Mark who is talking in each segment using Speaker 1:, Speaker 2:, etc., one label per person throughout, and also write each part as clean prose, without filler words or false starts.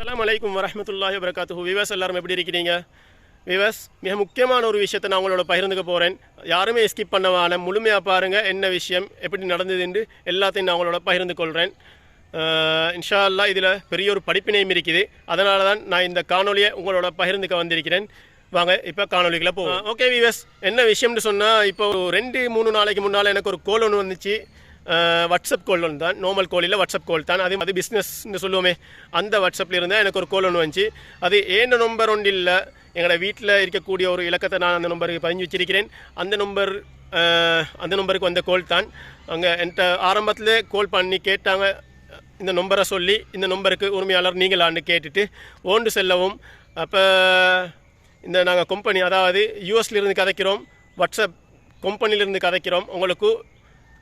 Speaker 1: அஸ்ஸலாமு அலைக்கும் வரஹ்மத்துல்லாஹி வபரகாத்துஹு. விவாஸ் எல்லாரும் எப்படி இருக்கிறீங்க? விவாஸ், மிக முக்கியமான ஒரு விஷயத்தை நான் உங்களோட பகிர்ந்துக்க போகிறேன். யாருமே ஸ்கிப் பண்ணவான முழுமையாக பாருங்கள், என்ன விஷயம் எப்படி நடந்ததுன்னு எல்லாத்தையும் நான் உங்களோட பகிர்ந்து கொள்கிறேன். இன்ஷா அல்லாஹ் இதில் பெரிய ஒரு படிப்பினையும் இருக்குது. அதனால தான் நான் இந்த காணொலியை உங்களோட பகிர்ந்துக்க வந்திருக்கிறேன். வாங்க இப்போ காணொலிகளை போவோம். ஓகே விவாஸ், என்ன விஷயம்னு சொன்னால், இப்போ 2-3 நாளைக்கு முன்னால் எனக்கு ஒரு கோல் ஒன்று வந்துச்சு. வாட்ஸ்அப் கோல் ஒன்று தான், நார்மல் கோல் இல்லை, வாட்ஸ்அப் கோல் தான். அது பிஸ்னஸ்ன்னு சொல்லுவோமே, அந்த வாட்ஸ்அப்பில் இருந்தால் எனக்கு ஒரு கோல் ஒன்று வந்துச்சு. அது ஏன நம்பர் ஒன்று இல்லை, எங்களோட வீட்டில் இருக்கக்கூடிய ஒரு இலக்கத்தை நான் அந்த நம்பருக்கு பதிஞ்சு வச்சிருக்கிறேன். அந்த நம்பருக்கு வந்த கோல் தான். அங்கே என்கிட்ட ஆரம்பத்தில் கோல் பண்ணி கேட்டாங்க, இந்த நம்பரை சொல்லி இந்த நம்பருக்கு உரிமையாளர் நீங்களான்னு கேட்டுட்டு ஓண்டு செல்லவும். அப்போ இந்த நாங்கள் கம்பெனி, அதாவது யூஎஸ்லேருந்து கதைக்கிறோம், வாட்ஸ்அப் கம்பெனிலேருந்து கதைக்கிறோம், உங்களுக்கு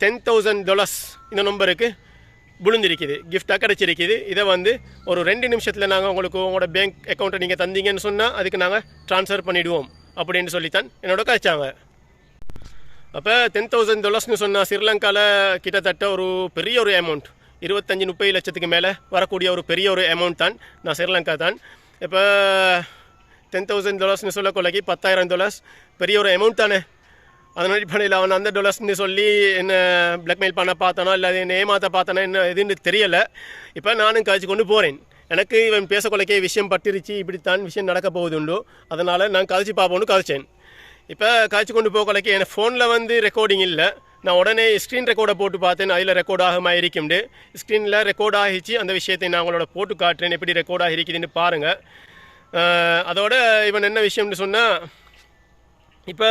Speaker 1: $10,000 இந்த நம்பருக்கு விழுந்திருக்குது, கிஃப்டாக கிடச்சிருக்குது. இதை ஒரு 2 நிமிஷத்தில் நாங்கள் உங்களுக்கு உங்களோட பேங்க் அக்கௌண்ட்டை நீங்கள் தந்தீங்கன்னு சொன்னால் அதுக்கு நாங்கள் ட்ரான்ஸ்ஃபர் பண்ணிவிடுவோம் அப்படின்னு சொல்லித்தான் என்னோட கழிச்சாங்க. அப்போ $10,000 சொன்னால் ஸ்ரீலங்காவில் கிட்டத்தட்ட ஒரு பெரிய ஒரு அமௌண்ட், 25-30 லட்சத்துக்கு மேலே வரக்கூடிய ஒரு பெரிய ஒரு அமௌண்ட் தான். நான் ஸ்ரீலங்கா தான். இப்போ $10,000 சொல்லக்கொள்ளைக்கு $10,000 பெரிய ஒரு அமௌண்ட் தானே. அதன் அடிப்படையில் அவன் அந்த $ன்னு சொல்லி என்ன பிளாக்மெயில் பண்ண பார்த்தானோ இல்லை என்ன ஏமாற்ற பார்த்தானோ என்ன எதுன்னு தெரியலை. இப்போ நானும் காய்ச்சி கொண்டு போகிறேன். எனக்கு இவன் பேசக்கொள்ளைக்கே விஷயம் பட்டிருச்சு, இப்படித்தான் விஷயம் நடக்க போகுதுண்டோ, அதனால் நான் கதைச்சி பார்ப்போன்னு கதைச்சேன். இப்போ காய்ச்சி கொண்டு போகக்கொள்ளைக்கு என் ஃபோனில் ரெக்கார்டிங் இல்லை. நான் உடனே ஸ்க்ரீன் ரெக்கார்டை போட்டு பார்த்தேன், அதில் ரெக்கார்ட் ஆகுமா இருக்கும்ண்டு. ஸ்க்ரீனில் ரெக்கார்ட் ஆகிச்சு. அந்த விஷயத்தை நான் உங்களோட போட்டு காட்டுறேன், எப்படி ரெக்கார்ட் ஆகிருக்குதுன்னு பாருங்கள். அதோட இவன் என்ன விஷயம்னு சொன்னால், இப்போ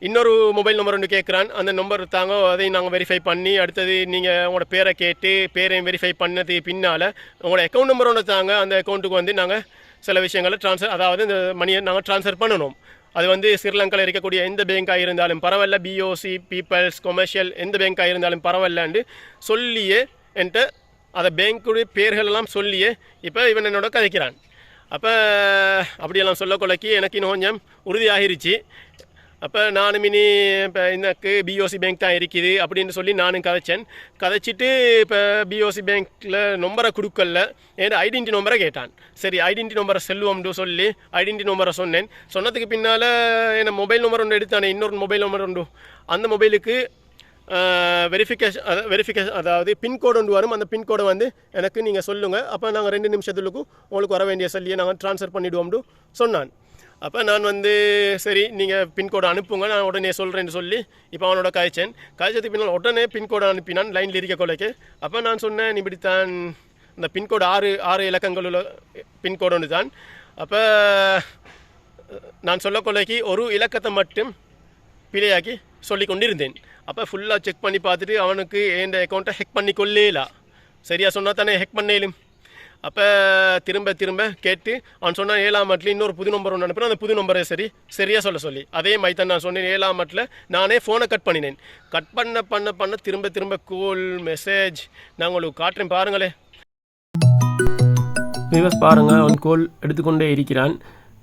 Speaker 1: இன்னொரு மொபைல் நம்பர் ஒன்று கேட்குறான். அந்த நம்பர் தாங்க, அதையும் நாங்கள் வெரிஃபை பண்ணி அடுத்தது நீங்கள் உங்களோட பேரை கேட்டு பேரையும் வெரிஃபை பண்ணதுக்கு பின்னால் உங்களோட அக்கௌண்ட் நம்பர் ஒன்று தாங்க. அந்த அக்கௌண்ட்டுக்கு நாங்கள் சில விஷயங்களை அதாவது இந்த மணியை நாங்கள் ட்ரான்ஸ்ஃபர் பண்ணணும். அது ஸ்ரீலங்காவில் இருக்கக்கூடிய எந்த பேங்காக இருந்தாலும் பரவாயில்ல, பிஓசி, பீப்பிள்ஸ், கொமர்ஷியல், எந்த பேங்காக இருந்தாலும் பரவாயில்லன்னு சொல்லியே என்கிட்ட அதை பேங்க்குடைய பேர்களெல்லாம் சொல்லியே இப்போ இவன் என்னோட கதைக்கிறான். அப்போ அப்படியெல்லாம் சொல்லக்கொள்ளைக்கு எனக்கு இன்னும் கொஞ்சம் உறுதியாகிருச்சு. அப்போ நானும் இனி இப்போ எனக்கு பிஓசி பேங்க் தான் இருக்குது அப்படின்னு சொல்லி நானும் கதைச்சிட்டு இப்போ பிஓசி பேங்க்கில் நம்பரை கொடுக்கல, ஏன்னா ஐடென்டி நம்பரை கேட்டான். சரி, ஐடென்டி நம்பரை செல்லுவோம்னு சொல்லி ஐடென்டி நம்பரை சொன்னதுக்கு பின்னால் என்ன மொபைல் நம்பர் ஒன்று எடுத்தானே, இன்னொரு மொபைல் நம்பர் உண்டு. அந்த மொபைலுக்கு வெரிஃபிகேஷன் அதாவது பின்கோடு ஒன்று வரும். அந்த பின்கோடை எனக்கு நீங்கள் சொல்லுங்கள், அப்போ நாங்கள் 2 நிமிஷத்துக்கும் உங்களுக்கு வர வேண்டிய சொல்லியை நாங்கள் ட்ரான்ஸ்ஃபர் பண்ணிவிடுவோம்னு சொன்னான். அப்போ நான் சரி நீங்கள் பின்கோடை அனுப்புங்க, நான் உடனே சொல்கிறேன்னு சொல்லி இப்போ அவனோட காய்ச்சதுக்கு பின்னால் உடனே பின்கோடை அனுப்பினான் லைனில் இருக்க கொள்ளைக்கு. அப்போ நான் சொன்னேன், இப்படித்தான் இந்த பின்கோடு 6 இலக்கங்கள் உள்ள பின்கோடு ஒன்று தான். அப்போ நான் சொல்ல கொள்ளைக்கு ஒரு இலக்கத்தை மட்டும் பிழையாக்கி சொல்லி கொண்டிருந்தேன். அப்போ ஃபுல்லாக செக் பண்ணி பார்த்துட்டு அவனுக்கு என் அக்கௌண்ட்டை ஹெக் பண்ணி கொள்ளேலா. சரியாக சொன்னால் தானே ஹெக் பண்ணேலும். அப்போ திரும்ப கேட்டு அவன் சொன்னான் 7ஆம் மட்டில் இன்னொரு புது நம்பர் ஒன்று அனுப்புகிறேன், அந்த புது நம்பரை சரியாக சொல்லி அதே மாதிரி தான் நான் சொன்னேன். 7ஆம் மட்டில் நானே ஃபோனை கட் பண்ணினேன். கட் பண்ண திரும்ப கோல் மெசேஜ் நான் உங்களுக்கு காட்டுறேன், பாருங்களே. பாருங்கள், அவன் கோல் எடுத்துக்கொண்டே இருக்கிறான்.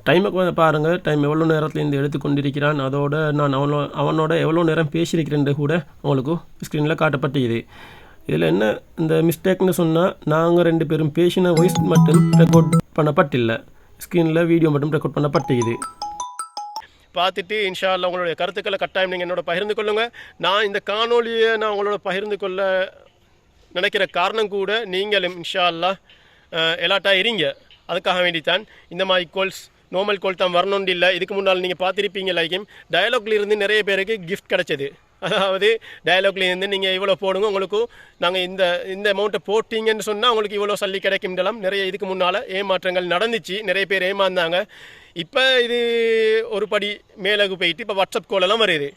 Speaker 1: டைமுக்கு பாருங்கள், டைம் எவ்வளோ நேரத்துலேருந்து எடுத்துக்கொண்டிருக்கிறான். அதோடு நான் அவனோட எவ்வளோ நேரம் பேசியிருக்கிறேன் கூட உங்களுக்கு ஸ்க்ரீனில் காட்டப்பட்டுது. இதில் என்ன இந்த மிஸ்டேக்னு சொன்னால், நாங்கள் 2 பேரும் பேசின வாய்ஸ் மட்டும் ரெக்கார்ட் பண்ணப்பட்டில்லை, ஸ்க்ரீனில் வீடியோ மட்டும் ரெக்கார்ட் பண்ணப்பட்டுது. பார்த்துட்டு இன்ஷா அல்லாஹ் உங்களுடைய கருத்துக்களை கட்டாயம் நீங்கள் என்னோட பகிர்ந்து கொள்ளுங்கள். நான் இந்த காணொலியை நான் உங்களோட பகிர்ந்து கொள்ள நினைக்கிற காரணம் கூட நீங்களும் இன்ஷா அல்லாஹ் எலாட்டாக இருங்க. அதுக்காக வேண்டித்தான் இந்த மாதிரி கோல்ஸ் நார்மல் கோல் தான் வரணுன்னு இல்லை. இதுக்கு முன்னால் நீங்கள் பார்த்துருப்பீங்க, லைக்கும் டயலாக்ல இருந்து நிறைய பேருக்கு கிஃப்ட் கிடச்சது. அதாவது டயலாக்லேருந்து நீங்கள் இவ்வளோ போடுங்க, உங்களுக்கு நாங்கள் இந்த அமௌண்ட்டை போட்டிங்கன்னு சொன்னால் உங்களுக்கு இவ்வளோ சல்லி கிடைக்கும்லாம் நிறைய இதுக்கு முன்னால் ஏமாற்றங்கள் நடந்துச்சு, நிறைய பேர் ஏமாந்தாங்க. இப்போ இது ஒரு படி மேலகு போயிட்டு இப்போ வாட்ஸ்அப் கோலெல்லாம் வருது.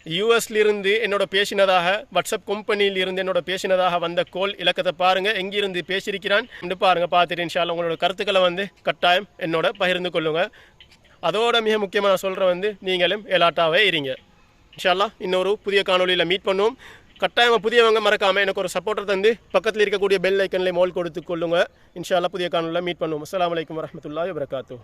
Speaker 1: யூஎஸ்லிருந்து என்னோட பேசினதாக, வாட்ஸ்அப் கம்பெனியிலிருந்து என்னோட பேசினதாக வந்த கோல் இலக்கத்தை பாருங்கள், எங்கிருந்து பேசியிருக்கிறான் பாருங்கள். பார்த்துட்டு இன்ஷா அல்லாஹ் உங்களோட கருத்துக்களை கட்டாயம் என்னோட பகிர்ந்து கொள்ளுங்கள். அதோட மிக முக்கியமாக நான் சொல்கிறேன், நீங்களும் எலாட்டாவே இருங்க. இன்ஷா அல்லாஹ் இன்னொரு புதிய காணொலியில் மீட் பண்ணுவோம். கட்டாயமாக புதியவங்க மறக்காமல் எனக்கு ஒரு சப்போர்ட்டர் தந்து பக்கத்தில் இருக்கக்கூடிய பெல் ஐக்கன்லேயே மோல் கொடுத்து கொள்ளுங்கள். இன்ஷா அல்லாஹ் புதிய காணொலியில் மீட் பண்ணுவோம். அஸ்ஸலாமு அலைக்கும் வரஹ்மத்துல்லாஹி வபரகாத்துஹு.